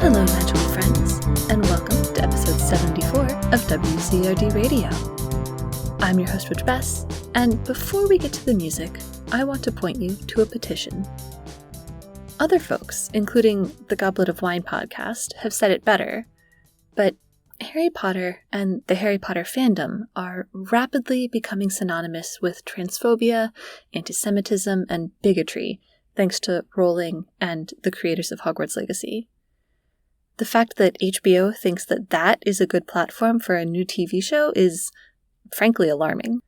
Hello, magical friends, and welcome to episode 74 of WCOD Radio. I'm your host, Witch Bess, and before we get to the music, I want to point you to a petition. Other folks, including the Goblet of Wine podcast, have said it better, but Harry Potter and the Harry Potter fandom are rapidly becoming synonymous with transphobia, anti-Semitism, and bigotry, thanks to Rowling and the creators of Hogwarts Legacy. The fact that HBO thinks that that is a good platform for a new TV show is, frankly, alarming.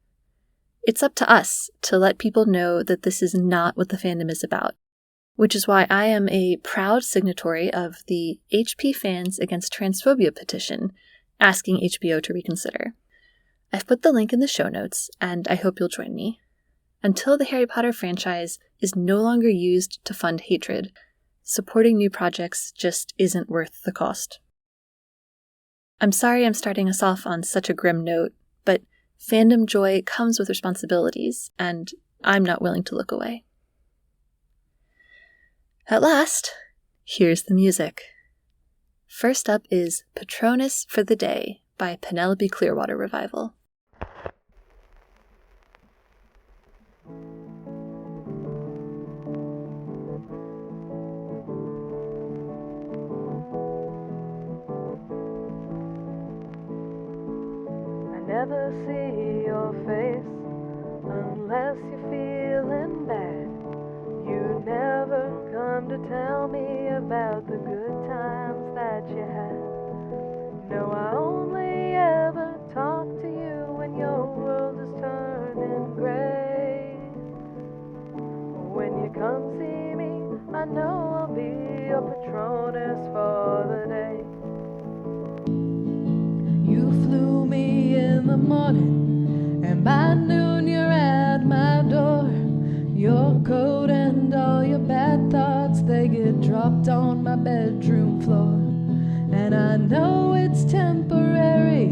It's up to us to let people know that this is not what the fandom is about, which is why I am a proud signatory of the HP Fans Against Transphobia petition, asking HBO to reconsider. I've put the link in the show notes, and I hope you'll join me. Until the Harry Potter franchise is no longer used to fund hatred, supporting new projects just isn't worth the cost. I'm sorry I'm starting us off on such a grim note, but fandom joy comes with responsibilities, and I'm not willing to look away. At last, here's the music. First up is Patronus for the Day by Penelope Clearwater Revival. Never see your face unless you're feeling bad. You never come to tell me about the good times that you had. No, I only ever talk to you when your world is turning gray. When you come see me, I know I'll be your Patronus for the day. You flew me in the morning, and by noon you're at my door. Your coat and all your bad thoughts, they get dropped on my bedroom floor. And I know it's temporary,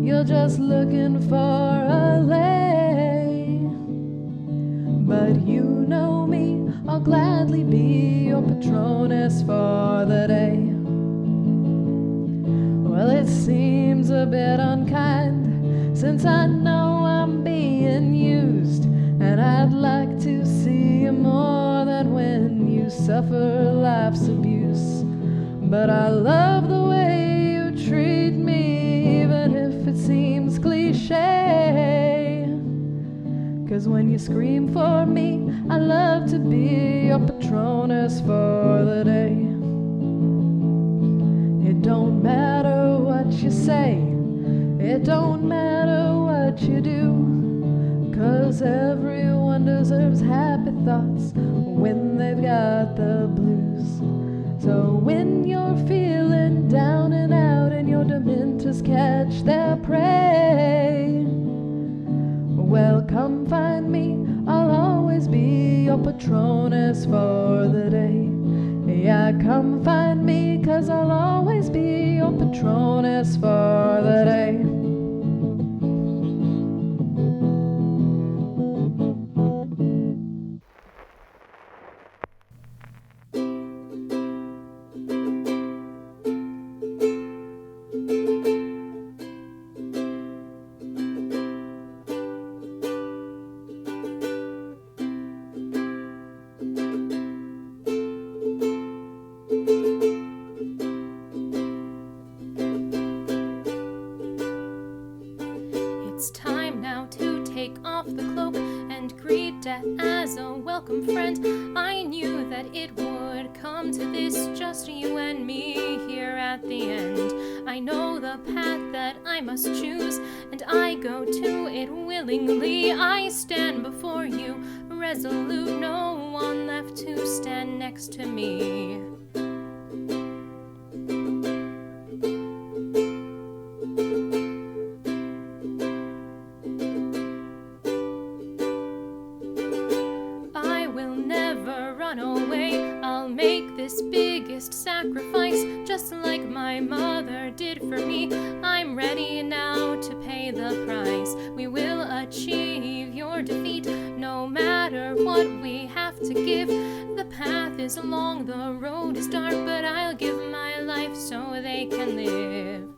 you're just looking for a lay. But you know me, I'll gladly be your Patronus for the day. Well, it seems a bit unkind, since I know I'm being used, and I'd like to see you more than when you suffer life's abuse. But I love the way you treat me, even if it seems cliche. 'Cause when you scream for me, I love to be your Patronus for the day. It don't matter what you say, it don't matter what you do, 'cause everyone deserves happy thoughts when they've got the blues. So when you're feeling down and out and your dementors catch their prey, well, come find me, I'll always be your Patronus for the day. Yeah, come find me, 'cause I'll always be your Patronus for the day. It's time now to take off the cloak and greet death as a welcome friend. I knew that it would come to this, just you and me here at the end. I know the path that I must choose, and I go to it willingly. I stand before you, resolute, no one left to stand next to me. I will never run away, I'll make this biggest sacrifice, just like my mother did for me. I'm ready now to pay the price. We will achieve your defeat, no matter what we have to give. The path is long, the road is dark, but I'll give my life so they can live.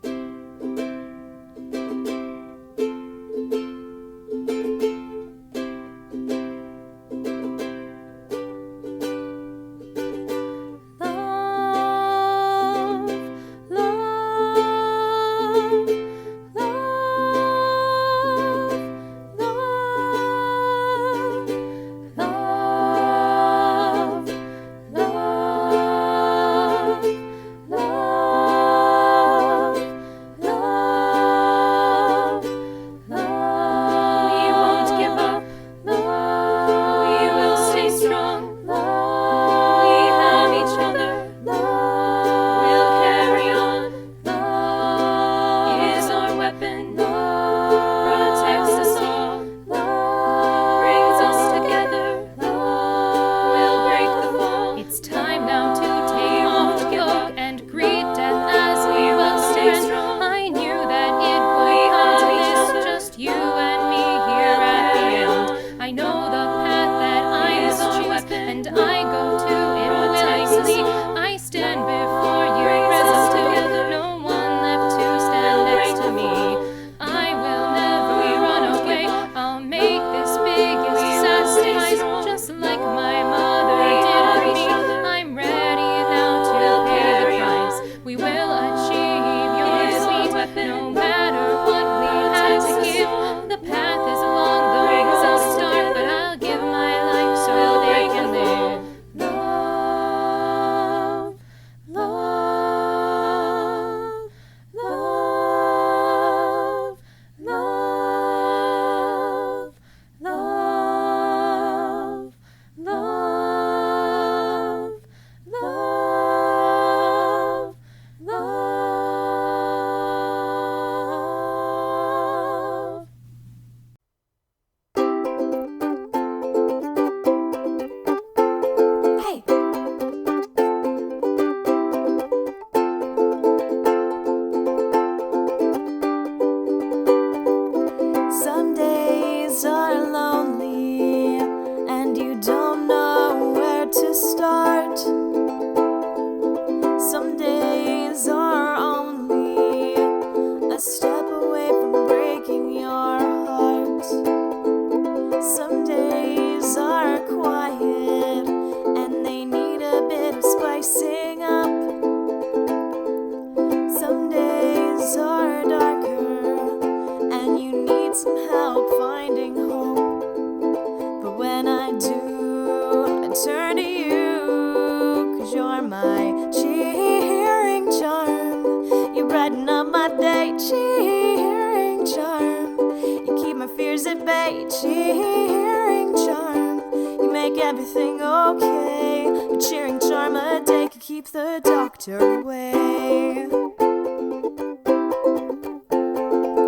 Cheering charm, you keep my fears at bay. Cheering charm, you make everything okay. A cheering charm a day can keep the doctor away.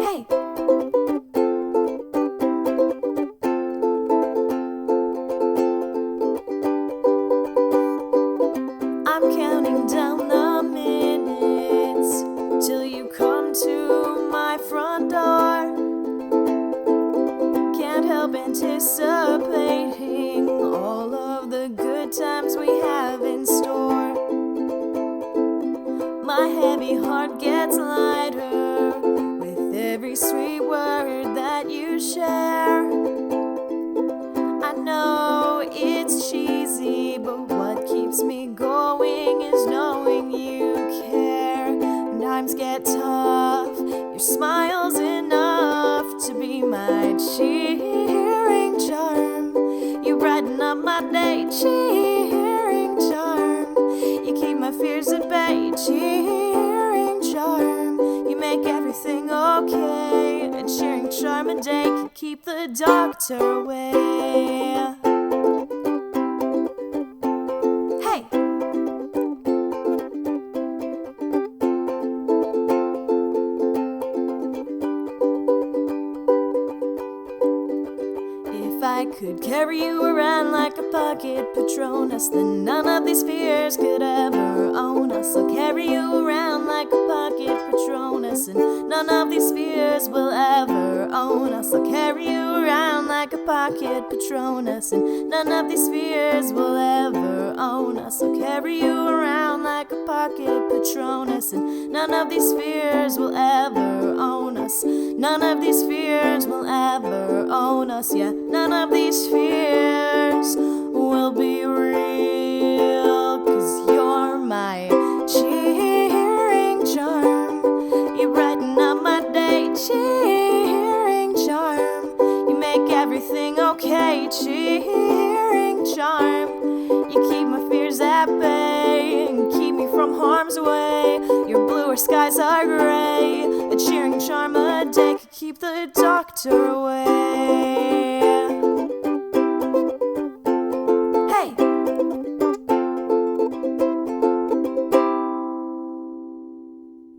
Hey! I'm counting down the minutes till you come to my front door. Can't help anticipating all of the good times we have in store. My heavy heart gets lighter with every sweet word that you share. I know it's cheesy, but what keeps me going is knowing you care. When times get tough, your smile's enough to be my cheering charm. You brighten up my day, cheering charm. You keep my fears at bay, cheering charm. You make everything okay. A cheering charm a day can keep the doctor away. Hey! If I could carry you around like a pocket Patronus, then none of these fears could ever own us. I'll carry you around like a pocket Patronus, and none of these fears will ever own us. I'll carry you around like a pocket Patronus, and none of these fears will ever own us. I'll carry you around like a pocket Patronus, and none of these fears will ever own us. None of these fears will ever own us. Yeah, none of these fears will be real, 'cause you're my cheering charm. You brighten up my day, cheering charm. You make everything okay, cheering charm. You keep my fears at bay and keep me from harm's way. Your bluer skies are gray, a cheering charm a day could keep the doctor away. Hey!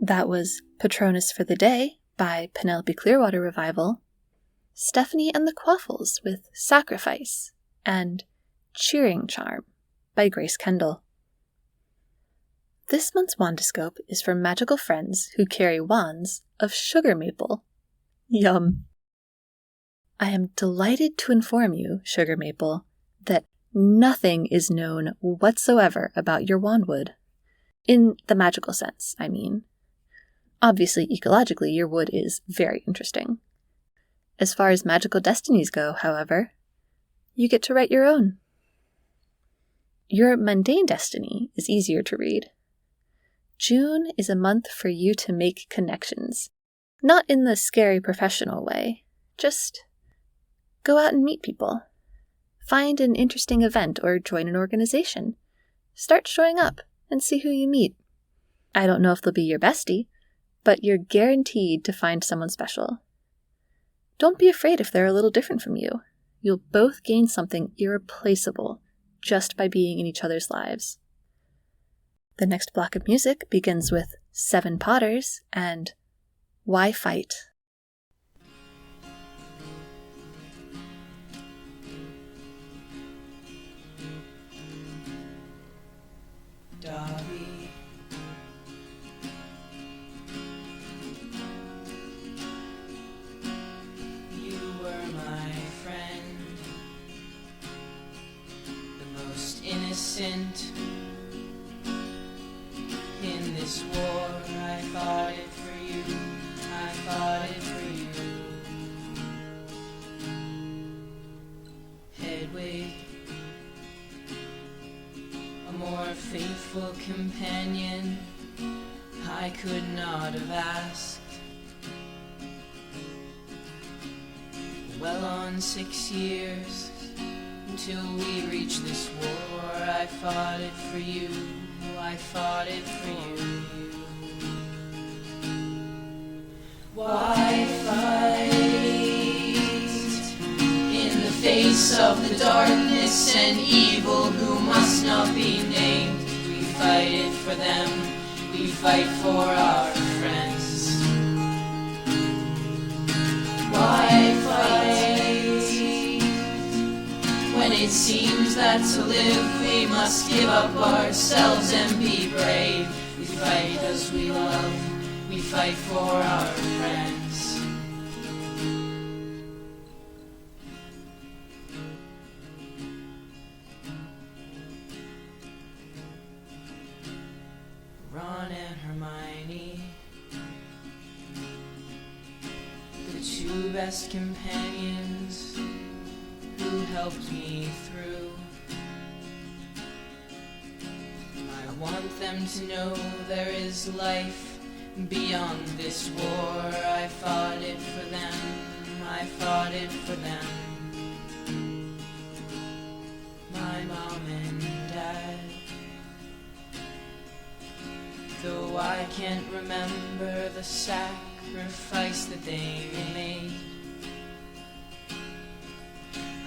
That was Patronus for the Day by Penelope Clearwater Revival, Stephanie and the Quaffles with Sacrifice, and Cheering Charm by Grace Kendall. This month's Wandoscope is for magical friends who carry wands of sugar maple. Yum! I am delighted to inform you, sugar maple, that nothing is known whatsoever about your wandwood. In the magical sense, I mean. Obviously, ecologically, your wood is very interesting. As far as magical destinies go, however, you get to write your own. Your mundane destiny is easier to read. June is a month for you to make connections. Not in the scary professional way, just go out and meet people. Find an interesting event or join an organization. Start showing up and see who you meet. I don't know if they'll be your bestie, but you're guaranteed to find someone special. Don't be afraid if they're a little different from you. You'll both gain something irreplaceable just by being in each other's lives. The next block of music begins with 7 Potters and Why Fight? Dobby, you were my friend, the most innocent. In this war, I fought it for you, I fought it for you. Hedwig, a more faithful companion I could not have asked. Well on 6 years until we reached this war, I fought it for you, I fought it for you. Why fight in the face of the darkness and evil who must not be named? We fight it for them, we fight for our friends. Why fight when it seems that to live we must give up ourselves and be brave? We fight because we love, we fight for our friends. Ron and Hermione, the 2 best companions who helped me through. I want them to know there is life beyond this war. I fought it for them, I fought it for them. My mom and dad, though I can't remember the sacrifice that they made,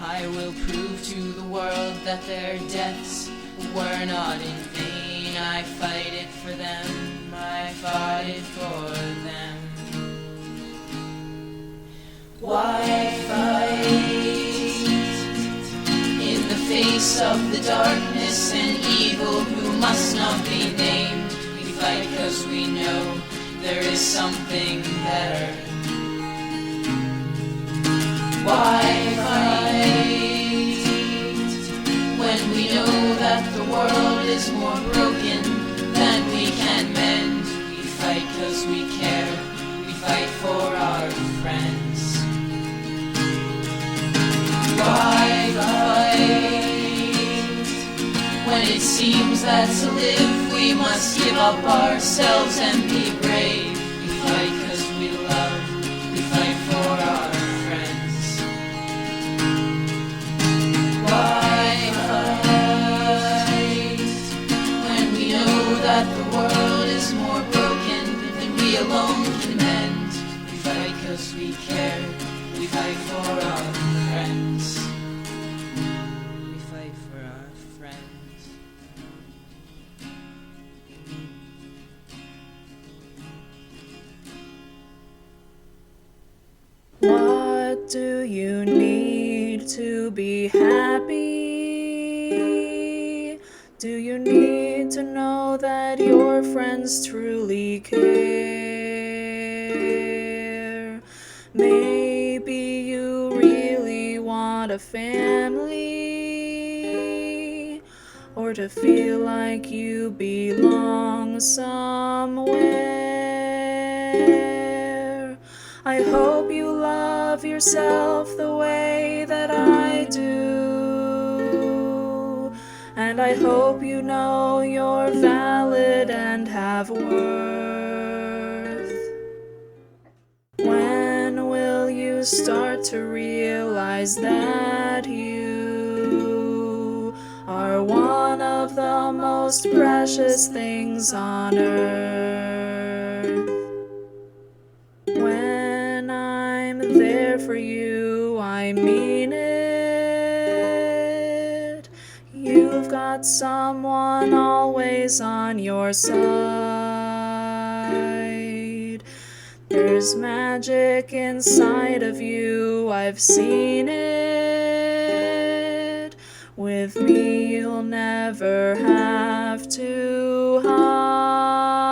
I will prove to the world that their deaths were not in vain. I fight it for them, I fought it for them. Why fight face of the darkness and evil who must not be named. We fight 'cause we know there is something better. Why fight when we know that the world is more broken than we can mend? We fight 'cause we care, we fight for our friends. Why fight when it seems that to live we must give up ourselves and be brave? We fight 'cause we love, we fight for our friends. Why fight when we know that the world is more broken than we alone can mend? We fight 'cause we care, we fight for our friends. We fight for our friends. What do you need to be happy? Do you need to know that your friends truly care? Maybe you really want a family, or to feel like you belong somewhere. I hope you love yourself the way that I do, and I hope you know you're valid and have worth. When will you start to realize that you are one of the most precious things on earth? When I'm there for you, I mean it. You've got someone always on your side. There's magic inside of you, I've seen it. With me, you'll never have to hide.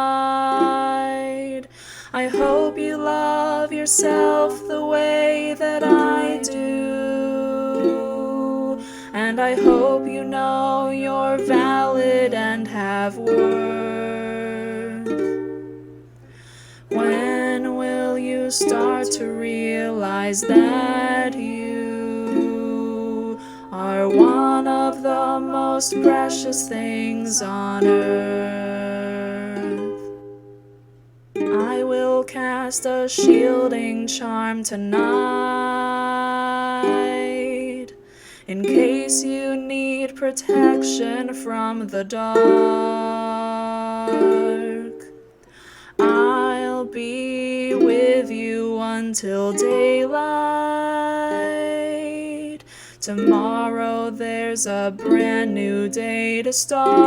I hope you love yourself the way that I do, and I hope you know you're valid and have worth. When will you start to realize that you are one of the most precious things on earth? I will cast a shielding charm tonight, in case you need protection from the dark. I'll be with you until daylight. Tomorrow there's a brand new day to start.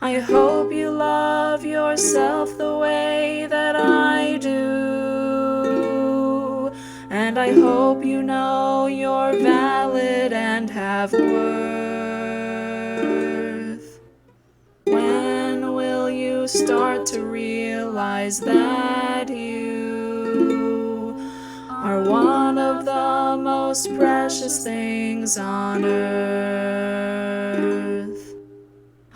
I hope you love yourself the way that I do, and I hope you know you're valid and have worth. When will you start to realize that you are one of the most precious things on earth?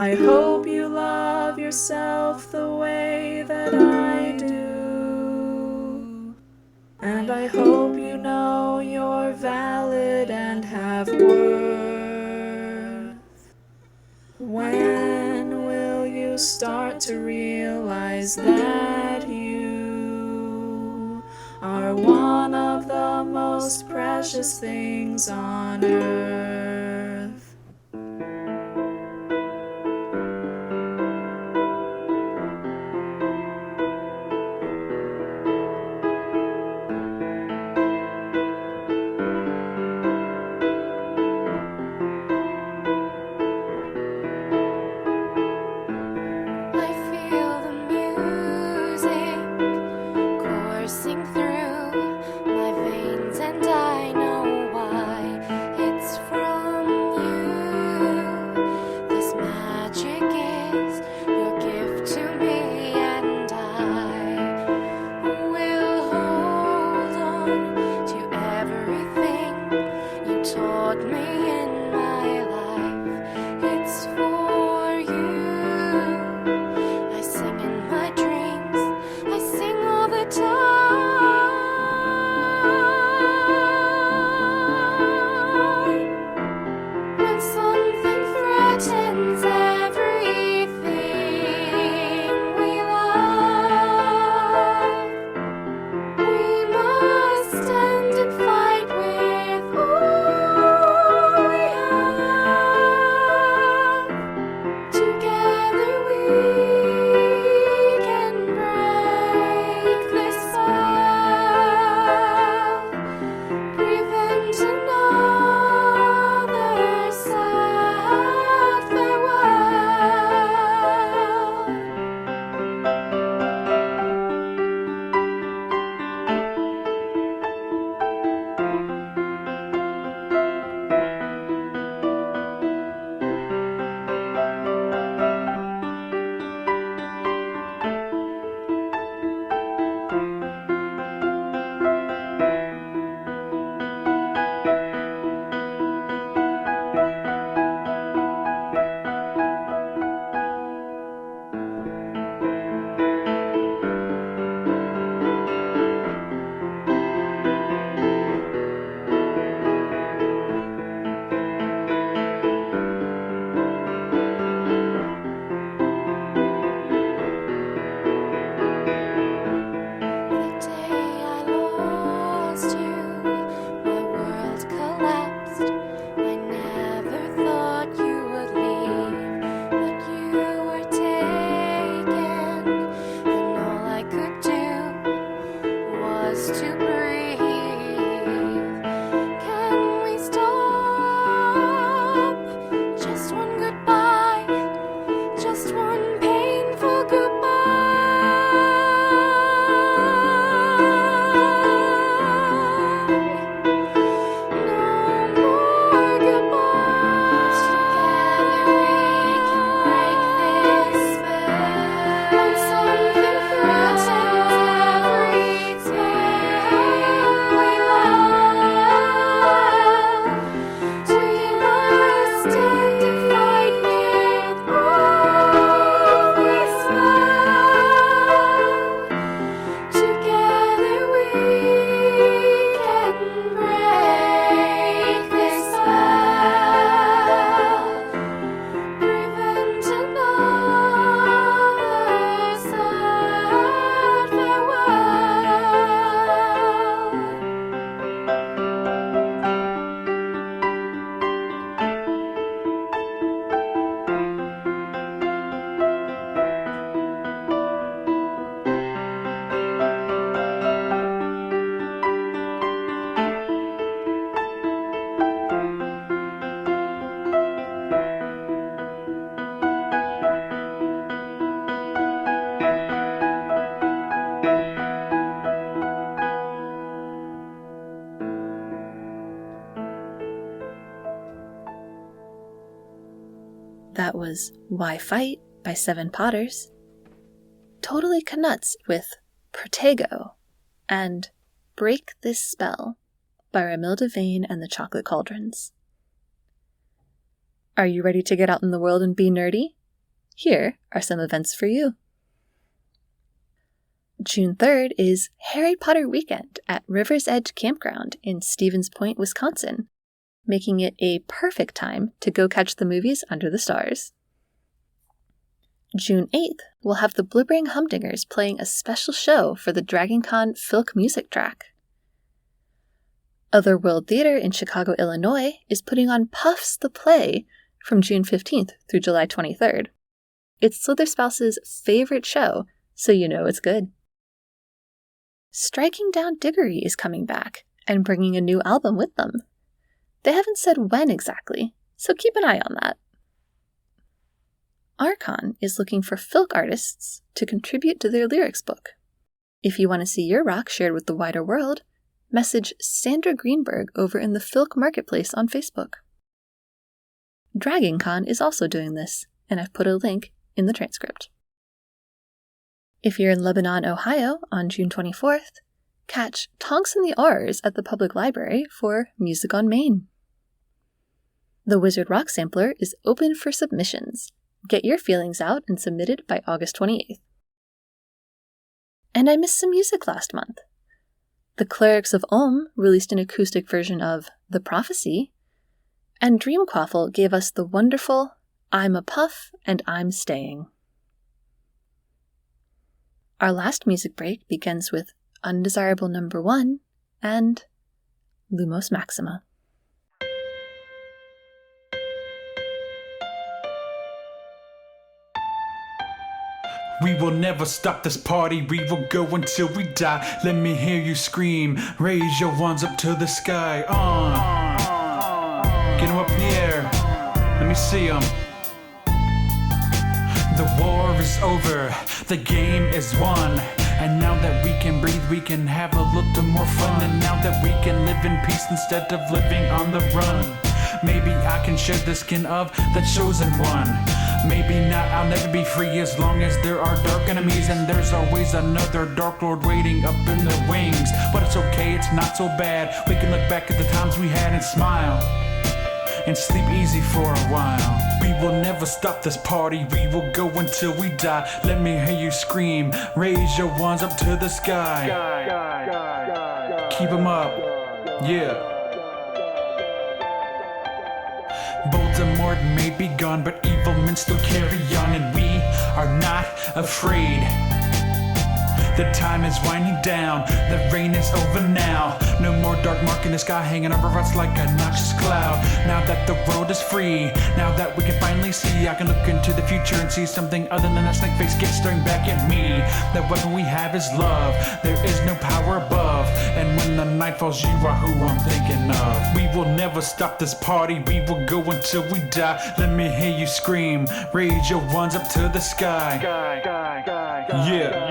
I hope you love yourself the way that I do, and I hope you know you're valid and have worth. When will you start to realize that you are one of the most precious things on earth? Coursing through my veins, and I know why. That was Why Fight by Seven Potters. Totally Knuts with Protego, and Break This Spell by Ramilda Vane and the Chocolate Cauldrons. Are you ready to get out in the world and be nerdy? Here are some events for you. June 3rd is Harry Potter Weekend at River's Edge Campground in Stevens Point, Wisconsin, making it a perfect time to go catch the movies under the stars. June 8th, we'll have the Blueberry Humdingers playing a special show for the DragonCon Filk music track. Otherworld Theater in Chicago, Illinois is putting on Puffs the Play from June 15th through July 23rd. It's Slitherspouse's favorite show, so you know it's good. Striking Down Diggory is coming back and bringing a new album with them. They haven't said when exactly, so keep an eye on that. Archon is looking for Filk artists to contribute to their lyrics book. If you want to see your rock shared with the wider world, message Sandra Greenberg over in the Filk Marketplace on Facebook. DragonCon is also doing this, and I've put a link in the transcript. If you're in Lebanon, Ohio on June 24th, catch Tonks and the R's at the Public Library for Music on Main. The Wizard Rock Sampler is open for submissions. Get your feelings out and submit it by August 28th. And I missed some music last month. The Clerics of Om released an acoustic version of The Prophecy, and Dreamquaffle gave us the wonderful I'm a Puff and I'm Staying. Our last music break begins with Undesirable Number 1 and Lumos Maxima. We will never stop this party, we will go until we die. Let me hear you scream, raise your ones up to the sky. Get them up in the air, let me see them. The war is over, the game is won. And now that we can breathe, we can have a little more fun. And now that we can live in peace instead of living on the run, maybe I can share the skin of the chosen one. Maybe not, I'll never be free as long as there are dark enemies. And there's always another Dark Lord waiting up in the wings. But it's okay, it's not so bad. We can look back at the times we had and smile and sleep easy for a while. We will never stop this party, we will go until we die. Let me hear you scream, raise your ones up to the sky. Keep them up, yeah. Voldemort may be gone, but evil men still carry on. And we are not afraid. The time is winding down, the rain is over now. No more dark mark in the sky hanging over us like a noxious cloud. Now that the world is free, now that we can finally see, I can look into the future and see something other than that snake face gets staring back at me. The weapon we have is love, there is no power above. And when the night falls, you are who I'm thinking of. We will never stop this party, we will go until we die. Let me hear you scream, raise your ones up to the sky. Yeah.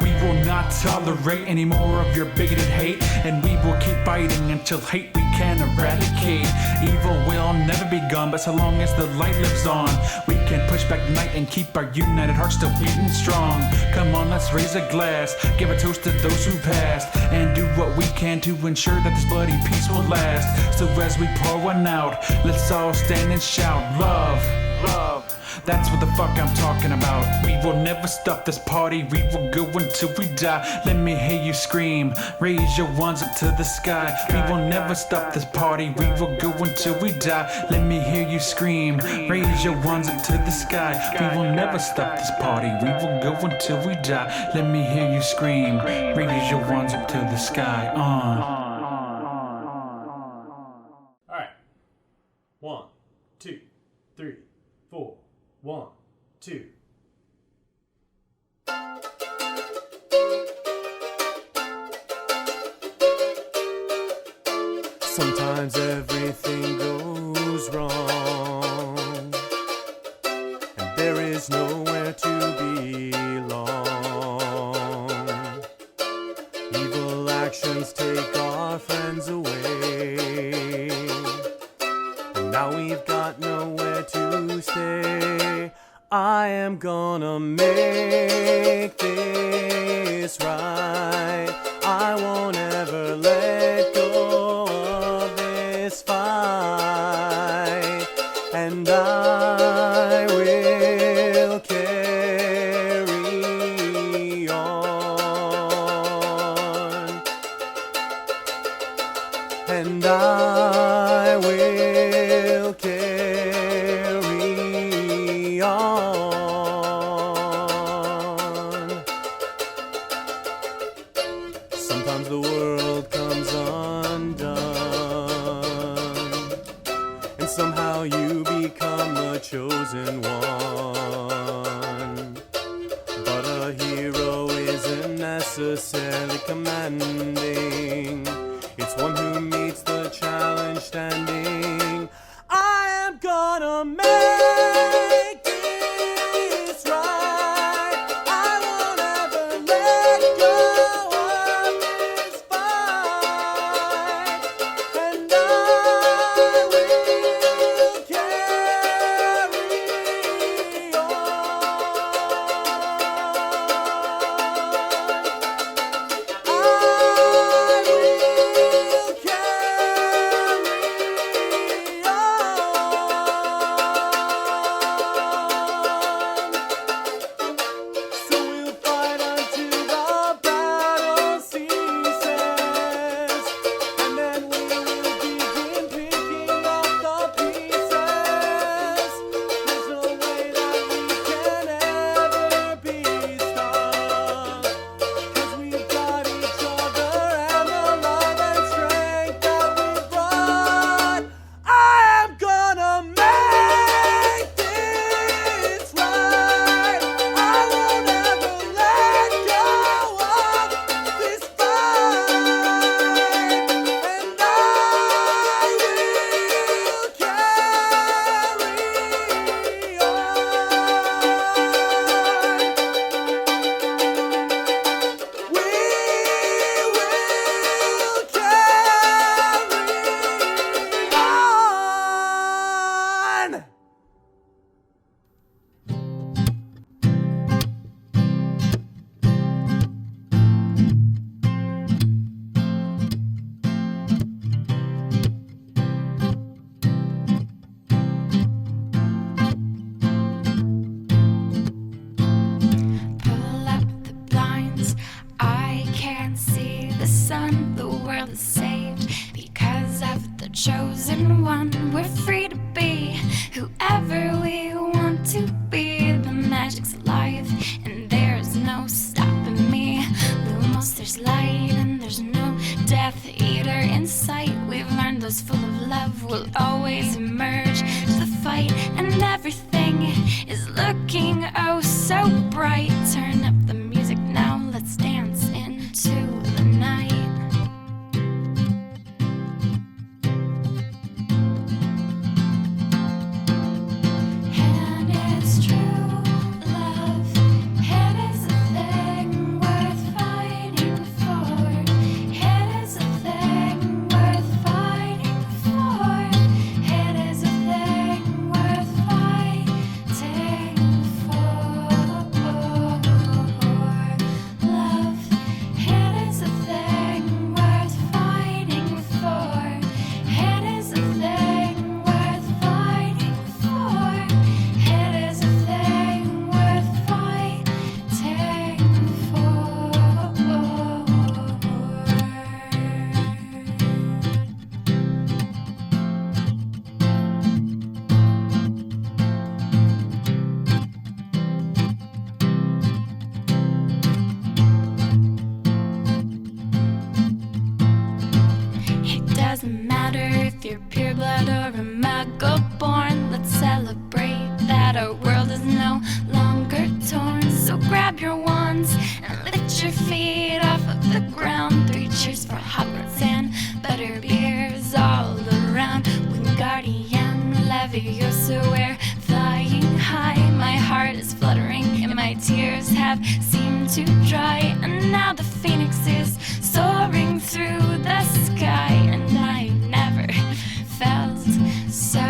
We will not tolerate any more of your bigoted hate, and we will keep fighting until hate we can eradicate. Evil will never be gone, but so long as the light lives on, we can push back the night and keep our united hearts still beating strong. Come on, let's raise a glass, give a toast to those who passed, and do what we can to ensure that this bloody peace will last. So as we pour one out, let's all stand and shout, love, love. That's what the fuck I'm talking about. We will never stop this party, we will go until we die. Let me hear you scream, raise your ones up to the sky. We will never stop this party, we will go until we die. Let me hear you scream, raise your ones up to the sky. We will never stop this party, we will go until we die. Let me hear you scream, raise your ones up to the sky. Alright. 1, 2, 3, 4. 1, 2. Sometimes everything goes wrong, and there is nowhere to belong. Evil actions take our friends away. Now we've got nowhere to stay. I am gonna make this right. I won't ever let go of this fight, and I will carry on, and I will carry on. Sometimes the world comes undone, and somehow you become the chosen one. But a hero isn't necessarily commanding. It's one who meets the challenge standing. I am gonna make this right. I won't ever let go of this fight, and I will carry So we'll fight until the battle ceases, and then we will begin picking up the pieces. There's no way that we can ever be stopped, 'cause we've got each other and the love and strength that we've brought. I am gonna make this right. I won't ever let go of this fight, and I will carry on. We will carry on. Pull up the blinds, I can see the sun. The world is saved because of the chosen one. We're free to be whoever we want to be. The magic's alive and there's no stopping me. Lumos, there's light and there's no Death Eater in sight. We've learned those full of love will always emerge to the fight, and everything is looking oh so bright. Turn up the music now, let's dance into the night. And it's true, love, it is a thing worth fighting for. It is a thing worth fighting for. It is a thing worth fighting for. Love, it is a thing worth fighting for. It is a thing worth fighting for. It is a thing worth fighting It doesn't matter if you're pure blood or a muggle born. Let's celebrate that our world is no longer torn. So grab your wands and lift your feet off of the ground. 3 cheers for Hogwarts and better beers all around. Wingardium Leviosa, we're flying high. My heart is fluttering and my tears have seemed to dry. And now the phoenix is soaring through the sky, and I never felt so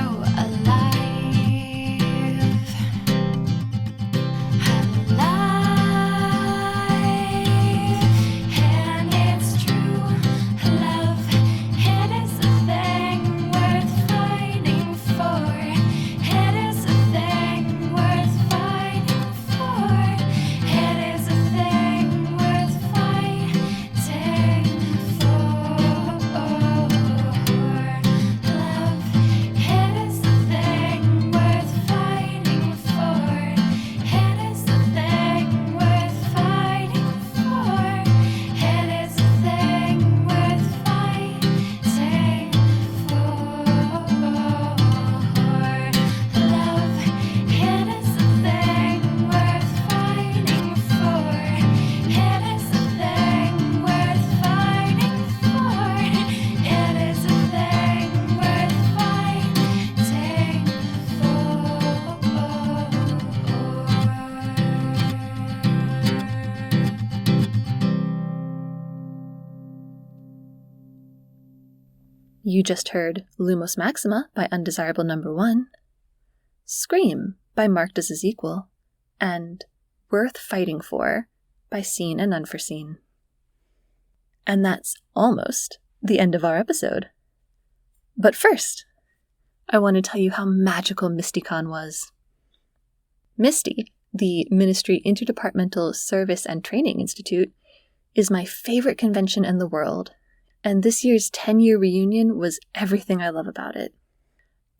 You just heard Lumos Maxima by Undesirable Number 1, Scream by Marked as His Equal, and Worth Fighting For by Seen and Unforeseen. And that's almost the end of our episode. But first, I want to tell you how magical MistyCon was. Misty, the Ministry Interdepartmental Service and Training Institute, is my favorite convention in the world, and this year's 10-year reunion was everything I love about it.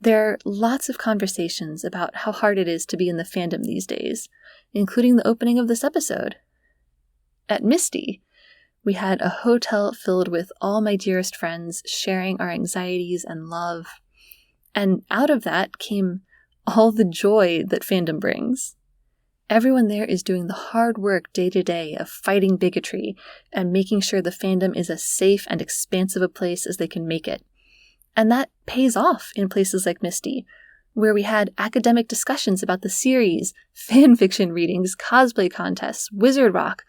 There are lots of conversations about how hard it is to be in the fandom these days, including the opening of this episode. At Misty, we had a hotel filled with all my dearest friends sharing our anxieties and love, and out of that came all the joy that fandom brings. Everyone there is doing the hard work day to day of fighting bigotry and making sure the fandom is as safe and expansive a place as they can make it. And that pays off in places like Misty, where we had academic discussions about the series, fanfiction readings, cosplay contests, Wizard Rock,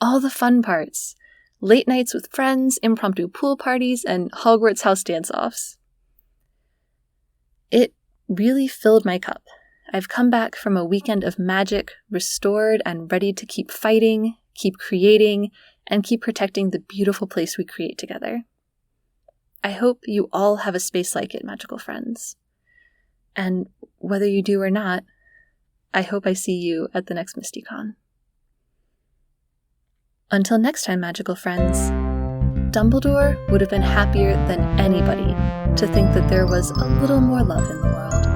all the fun parts, late nights with friends, impromptu pool parties, and Hogwarts house dance-offs. It really filled my cup. I've come back from a weekend of magic, restored and ready to keep fighting, keep creating, and keep protecting the beautiful place we create together. I hope you all have a space like it, magical friends. And whether you do or not, I hope I see you at the next MistyCon. Until next time, magical friends, Dumbledore would have been happier than anybody to think that there was a little more love in the world.